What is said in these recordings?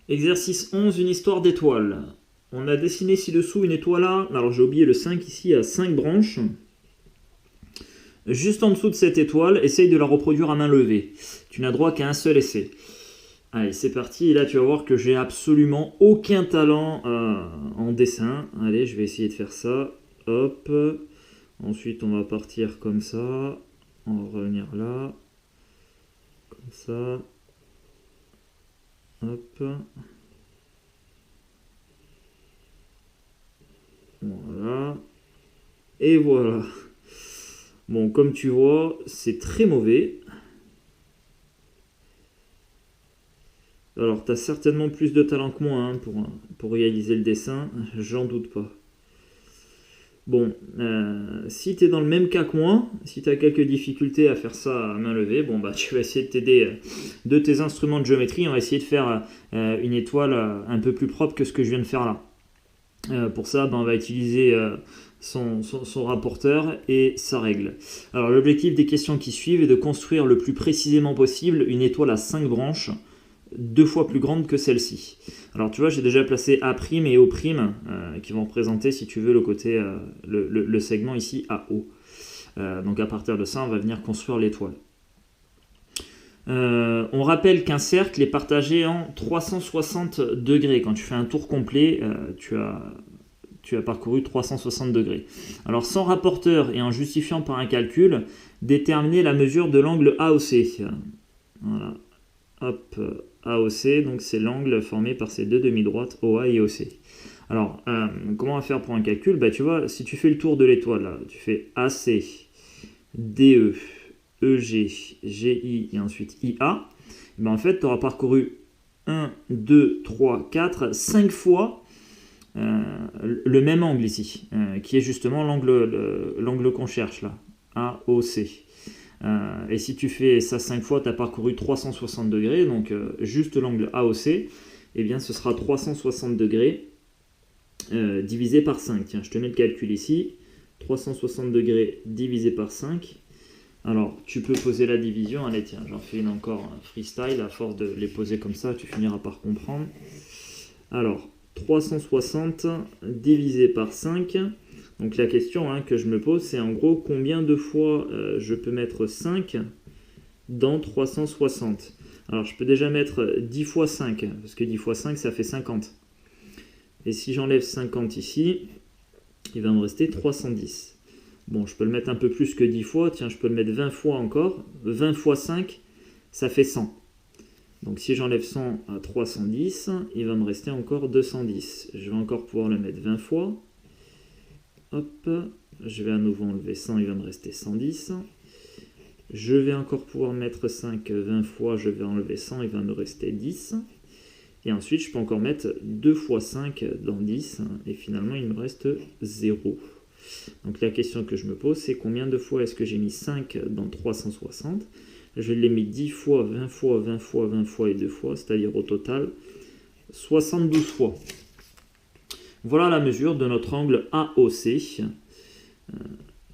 Exercice 11, une histoire d'étoile. On a dessiné ci-dessous une étoile là. Alors j'ai oublié le 5 ici, à 5 branches. Juste en dessous de cette étoile, essaye de la reproduire à main levée. Tu n'as droit qu'à un seul essai. Allez, c'est parti. Et là, tu vas voir que j'ai absolument aucun talent en dessin. Allez, je vais essayer de faire ça. Hop. Ensuite, on va partir comme ça. On va revenir là. Comme ça. Hop. Voilà. Et voilà. Bon, comme tu vois, c'est très mauvais. Alors, tu as certainement plus de talent que moi hein, pour réaliser le dessin, j'en doute pas. Bon, si tu es dans le même cas que moi, si tu as quelques difficultés à faire ça à main levée, bon, bah, tu vas essayer de t'aider de tes instruments de géométrie. On va essayer de faire une étoile un peu plus propre que ce que je viens de faire là. Pour ça, bah, on va utiliser son rapporteur et sa règle. Alors, l'objectif des questions qui suivent est de construire le plus précisément possible une étoile à 5 branches, 2 fois plus grande que celle-ci. Alors tu vois, j'ai déjà placé A' et O' qui vont représenter, si tu veux, le côté, le segment ici AO. Donc à partir de ça, on va venir construire l'étoile. On rappelle qu'un cercle est partagé en 360 degrés. Quand tu fais un tour complet, tu as parcouru 360 degrés. Alors sans rapporteur et en justifiant par un calcul, déterminer la mesure de l'angle AOC. Voilà. Hop, AOC, donc c'est l'angle formé par ces deux demi-droites OA et OC. Alors, comment on va faire pour un calcul? Bah, tu vois, si tu fais le tour de l'étoile, là, tu fais AC, DE, EG, GI et ensuite IA, bah, en fait, tu auras parcouru 1, 2, 3, 4, 5 fois le même angle ici, qui est justement l'angle qu'on cherche là, AOC. Et si tu fais ça 5 fois, tu as parcouru 360 degrés, donc juste l'angle AOC, eh bien ce sera 360 degrés divisé par 5. Tiens, je te mets le calcul ici. 360 degrés divisé par 5. Alors, tu peux poser la division. Allez, tiens, j'en fais une encore freestyle. À force de les poser comme ça, tu finiras par comprendre. Alors, 360 divisé par 5. Donc la question que je me pose, c'est en gros combien de fois je peux mettre 5 dans 360. Alors je peux déjà mettre 10 fois 5, parce que 10 fois 5 ça fait 50. Et si j'enlève 50 ici, il va me rester 310. Bon, je peux le mettre un peu plus que 10 fois, tiens, je peux le mettre 20 fois encore. 20 fois 5, ça fait 100. Donc si j'enlève 100 à 310, il va me rester encore 210. Je vais encore pouvoir le mettre 20 fois. Hop, je vais à nouveau enlever 100, il va me rester 110. Je vais encore pouvoir mettre 5 20 fois, je vais enlever 100, il va me rester 10. Et ensuite, je peux encore mettre 2 fois 5 dans 10, et finalement, il me reste 0. Donc la question que je me pose, c'est combien de fois est-ce que j'ai mis 5 dans 360? Je l'ai mis 10 fois, 20 fois, 20 fois, 20 fois et 2 fois, c'est-à-dire au total 72 fois. Voilà la mesure de notre angle AOC,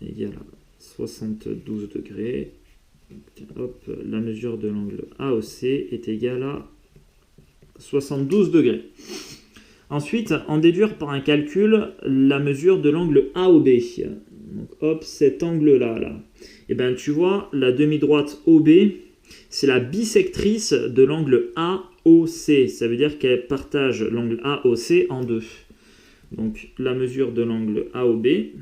égale à 72 degrés. Hop, la mesure de l'angle AOC est égale à 72 degrés. Ensuite, en déduire par un calcul la mesure de l'angle AOB. Donc hop, cet angle-là, là. Et bien tu vois, la demi-droite OB, c'est la bisectrice de l'angle AOC. Ça veut dire qu'elle partage l'angle AOC en deux. Donc la mesure de l'angle AOB, eh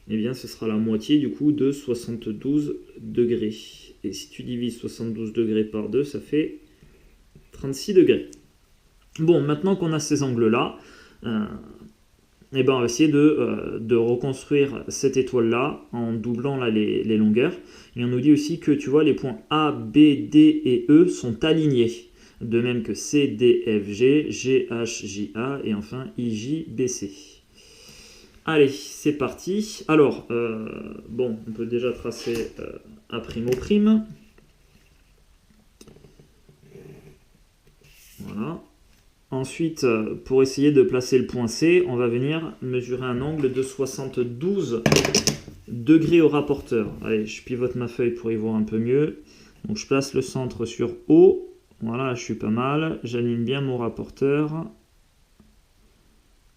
bien ce sera la moitié du coup de 72 degrés. Et si tu divises 72 degrés par 2, ça fait 36 degrés. Bon, maintenant qu'on a ces angles-là, eh ben on va essayer de reconstruire cette étoile-là en doublant là, les longueurs. Et on nous dit aussi que tu vois les points A, B, D et E sont alignés. De même que C, D, F, G, G, H, J, A et enfin I, J, B, C. Allez, c'est parti. Alors, bon, on peut déjà tracer A', O'. Voilà. Ensuite, pour essayer de placer le point C, on va venir mesurer un angle de 72 degrés au rapporteur. Allez, je pivote ma feuille pour y voir un peu mieux. Donc je place le centre sur O. Voilà, je suis pas mal. J'aligne bien mon rapporteur.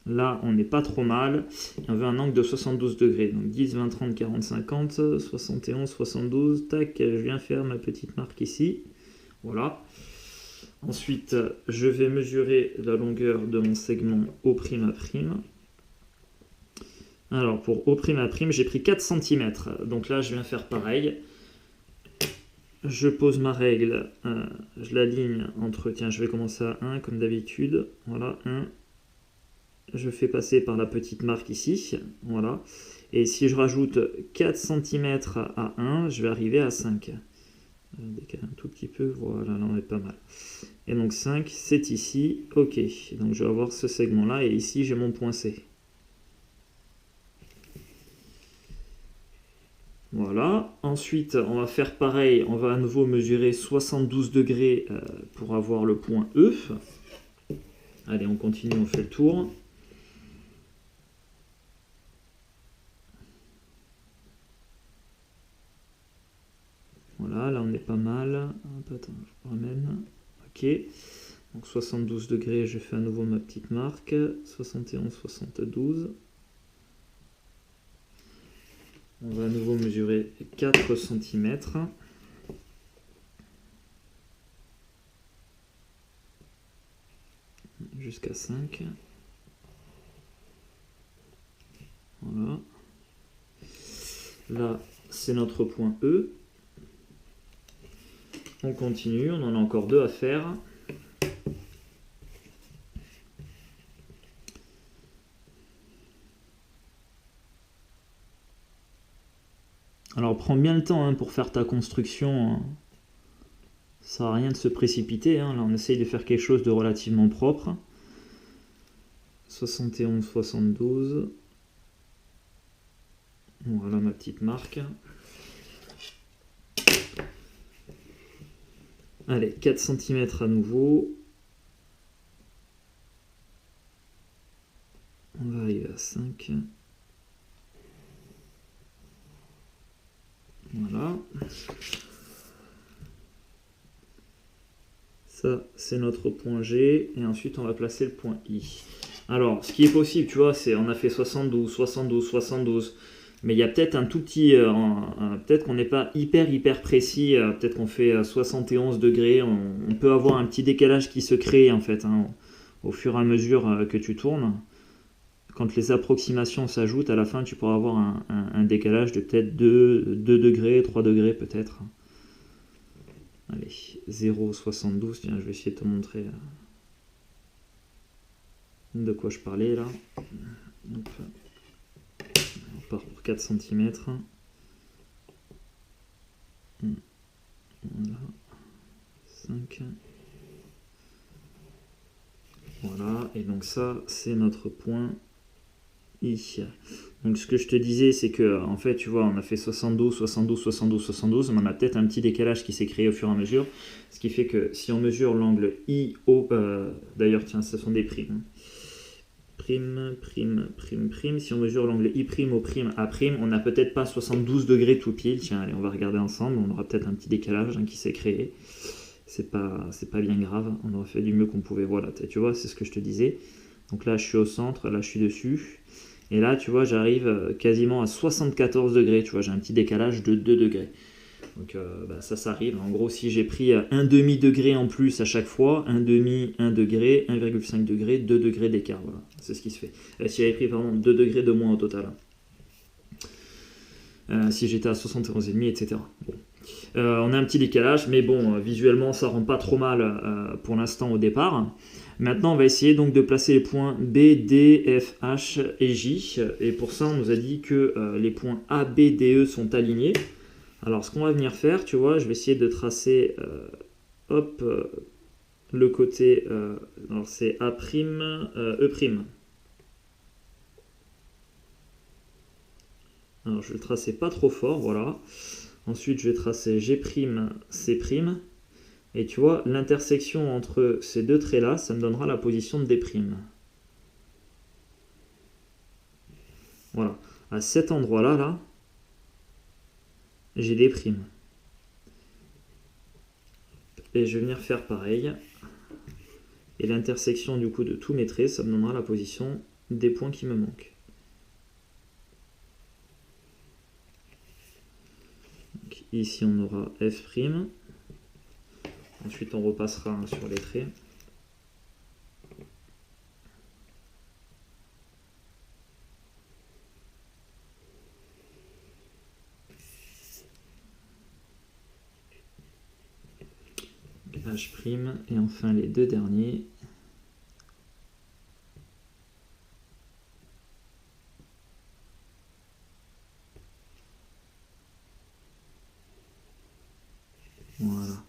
Là, on n'est pas trop mal. Et on veut un angle de 72 degrés. Donc 10, 20, 30, 40, 50, 71, 72. Tac, je viens faire ma petite marque ici. Voilà. Ensuite, je vais mesurer la longueur de mon segment O''a'. Alors, pour O''a', j'ai pris 4 cm. Donc là, je viens faire pareil. Je pose ma règle. Je l'aligne entre... Tiens, je vais commencer à 1, comme d'habitude. Voilà, 1. Je fais passer par la petite marque ici. Voilà. Et si je rajoute 4 cm à 1, je vais arriver à 5. Décaler un tout petit peu. Voilà, là, on est pas mal. Et donc 5, c'est ici. Ok. Donc je vais avoir ce segment-là. Et ici, j'ai mon point C. Voilà. Ensuite, on va faire pareil. On va à nouveau mesurer 72 degrés pour avoir le point E. Allez, on continue, on fait le tour. Voilà, là on est pas mal. Hop, attends, je ramène. Ok. Donc 72 degrés, je fais à nouveau ma petite marque. 71, 72. On va à nouveau mesurer 4 cm. Jusqu'à 5. Voilà. Là, c'est notre point E. On continue, on en a encore 2 à faire. Alors prends bien le temps pour faire ta construction. Ça sert à rien de se précipiter. Là on essaye de faire quelque chose de relativement propre. 71, 72. Voilà ma petite marque. Allez, 4 cm à nouveau. On va arriver à 5. Voilà. Ça, c'est notre point G. Et ensuite, on va placer le point I. Alors, ce qui est possible, tu vois, c'est on a fait 72, 72, 72. Mais il y a peut-être un tout petit... peut-être qu'on n'est pas hyper précis. Peut-être qu'on fait 71 degrés. On peut avoir un petit décalage qui se crée, en fait, au fur et à mesure que tu tournes. Quand les approximations s'ajoutent, à la fin, tu pourras avoir un décalage de peut-être 2 degrés, 3 degrés peut-être. Allez, 0,72. Tiens, je vais essayer de te montrer de quoi je parlais là. Hop. On part pour 4 cm. Voilà. 5. Voilà. Et donc ça, c'est notre point I. Donc ce que je te disais, c'est que en fait, tu vois, on a fait 72, 72, 72, 72, mais on a peut-être un petit décalage qui s'est créé au fur et à mesure. Ce qui fait que si on mesure l'angle IO, d'ailleurs, tiens, ce sont des primes. Prime. Si on mesure l'angle I' au prime A', on n'a peut-être pas 72 degrés tout pile. Tiens, allez, on va regarder ensemble. On aura peut-être un petit décalage qui s'est créé. C'est pas bien grave. On aura fait du mieux qu'on pouvait. Voilà, tu vois, c'est ce que je te disais. Donc là, je suis au centre. Là, je suis dessus. Et là, tu vois, j'arrive quasiment à 74 degrés. Tu vois, j'ai un petit décalage de 2 degrés. Donc ça arrive. En gros, si j'ai pris un demi-degré en plus à chaque fois, 1 demi, 1 degré, 1,5 degré, 2 degrés d'écart. Voilà, c'est ce qui se fait. Si j'avais pris, pardon, 2 degrés de moins au total. Si j'étais à 71,5, etc. Bon. On a un petit décalage, mais bon, visuellement, ça rend pas trop mal pour l'instant au départ. Maintenant, on va essayer donc de placer les points B, D, F, H et J. Et pour ça, on nous a dit que les points A, B, D, E sont alignés. Alors, ce qu'on va venir faire, tu vois, je vais essayer de tracer, le côté, alors c'est A', E'. Alors, je vais le tracer pas trop fort, voilà. Ensuite, je vais tracer G', C'. Et tu vois, l'intersection entre ces deux traits-là, ça me donnera la position de D'. Voilà. À cet endroit-là, là, j'ai D'. et je vais venir faire pareil. Et l'intersection du coup de tous mes traits, ça me donnera la position des points qui me manquent. Donc, ici on aura F'. Ensuite on repassera sur les traits. H' et enfin les deux derniers. Voilà.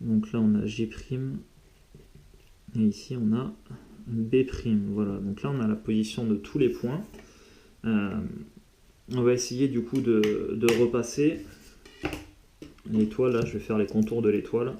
Donc là on a G'. Et ici on a B'. Voilà. Donc là on a la position de tous les points. On va essayer du coup de repasser l'étoile. Là je vais faire les contours de l'étoile.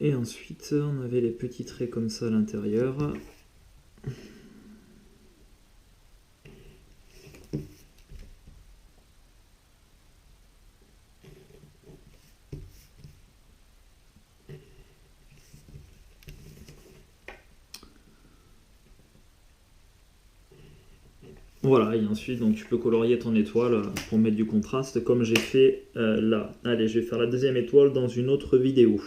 Et ensuite, on avait les petits traits comme ça à l'intérieur. Voilà, et ensuite donc tu peux colorier ton étoile pour mettre du contraste comme j'ai fait là. Allez, je vais faire la deuxième étoile dans une autre vidéo.